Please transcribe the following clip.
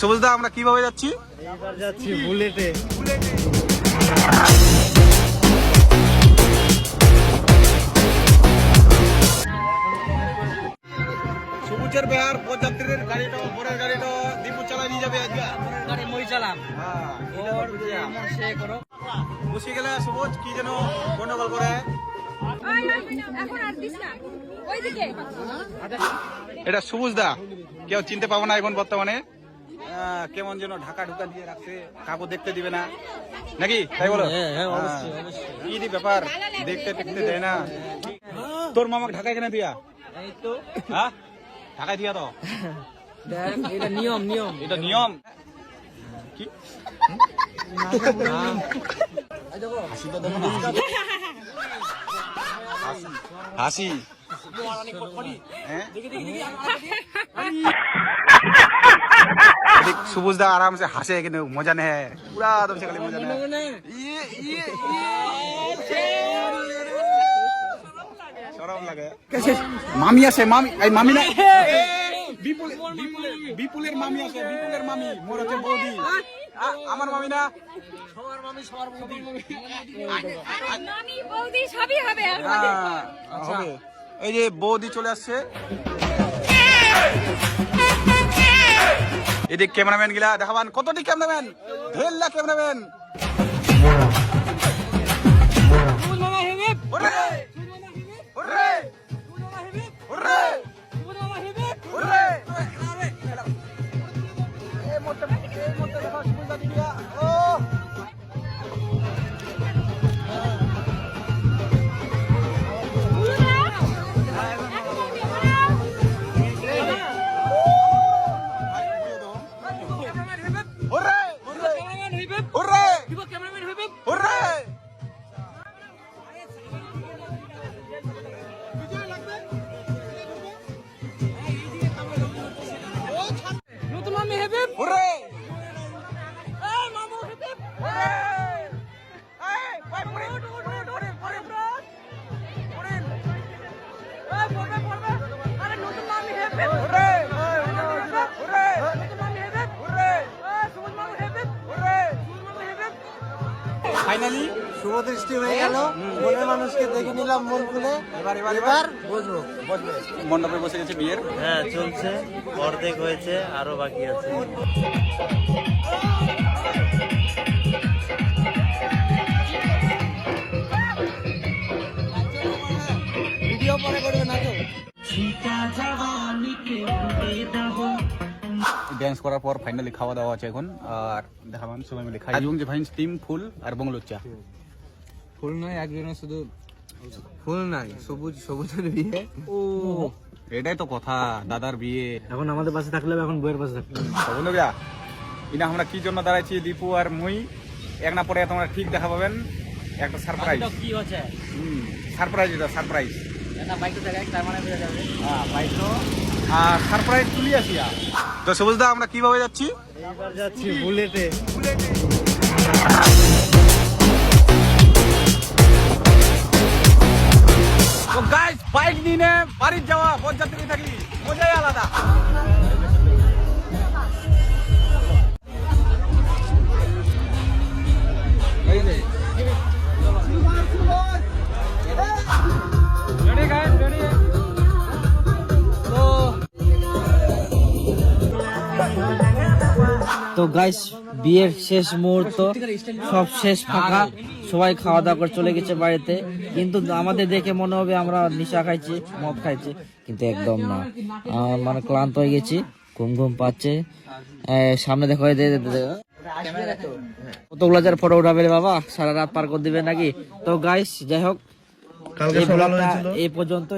সবুজদা আমরা কিভাবে যাচ্ছি? এবার যাচ্ছি বুলেটে। সবুজের বেহার পদযাত্রীর গাড়িটা পরের গাড়িটা দীপু চালাই নিয়ে যাবে আজকে। গাড়ি মই চালাম। হ্যাঁ ওর যেমন সে করো। বসে গেলে সবুজ কি যেন গন্ডগোল করে। এখন আর দিস না ওইদিকে। এটা সবুজদা, কেউ চিনতে পাবো না এখন বর্তমানে। কেমন যেন ঢাকা ঢুকা দিয়ে রাখছে, কাকু দেখতে দিবে না নাকি, তাই বলো? কি দি ব্যাপার, দেখতে টেকতে দেয় না। তোর মামাকে ঢাকায় কেন দিয়া? এই তো হ্যাঁ ঢাকায় দিয়া তো। দেখ এটা নিয়ম নিয়ম। এটা নিয়ম কি? হাসি তো দেবো না। হাসি সুবুজদা आराम से हंसे कि मजा नहीं है पूरा तुमसे खाली मजा नहीं ये शरम लगे मामी আছে মামি এই মামি না বিপুলের মামি আছে বিপুলের মামি মোর আছে বৌদি আমার মামি না সবার মামি সবার বৌদি। মামি বৌদি সবই হবে হবে এই যে বৌদি চলে আসছে এদিক ক্যামেরাম্যান গিলা দেখাবান কতটি ক্যামেরাম্যান ঢেল্লা ক্যামেরাম্যান ফাইনালি শুভ দৃষ্টি হয়ে গেল। মনের মানুষকে দেখে নিলাম মন খুলে। এবার বসবো। মণ্ডপে বসে গেছে বিয়ের। হ্যাঁ চলছে, অর্ধেক হয়েছে, আরো বাকি আছে। ভিডিও পরে করবে না তো? ড্যান্স করার পর ফাইনালি খাওয়া দাওয়া আছে এখন আর দেখাবান সবাই মিলে খাই আজকে যে ভাই স্টিম ফুল আর বংলোর চা ফুল নয়, একজনের শুধু ফুল নাই, সবুজ সবুজের বিয়ে। ও এটাই তো কথা, দাদার বিয়ে। এখন আমাদের পাশে থাকলে এখন বইয়ের পাশে থাকলে বন্ধু গিয়া ইনা আমরা কি জন্য দাঁড়াইছি দীপু আর মুই এক না পরে তোমরা ঠিক দেখা পাবেন একটা সারপ্রাইজ। কি হচ্ছে সারপ্রাইজ, এটা সারপ্রাইজ। এটা বাইক তো জায়গায় তার মানে বোঝা যাবে। হ্যাঁ বাইক তো আর সারপ্রাইজ তুলি আসি। তো সবুজদা আমরা কিভাবে যাচ্ছি? এবার যাচ্ছি বুলেটে। তো গাইস বাইক নিয়ে বাড়ির যাওয়া পদযাত্রী থাকলি মজাই আলাদা। তো গাইস বিয়ের শেষ মুহূর্ত, সব শেষ, ফাঁকা, সবাই খাওয়া দাওয়া করে চলে গেছে বাড়িতে। কিন্তু আমাদের দেখে মনে হবে আমরা নেশা খাইছি, মদ খাইছি, কিন্তু একদম না। মানে ক্লান্ত হয়ে গেছি, ঘুম ঘুম পাচ্ছে। সামনে দেখো কতগুলো যার ফটো উঠাবে বাবা, সারা রাত পার করে দিবে নাকি। তো গাইস যাই হোক এই পর্যন্ত।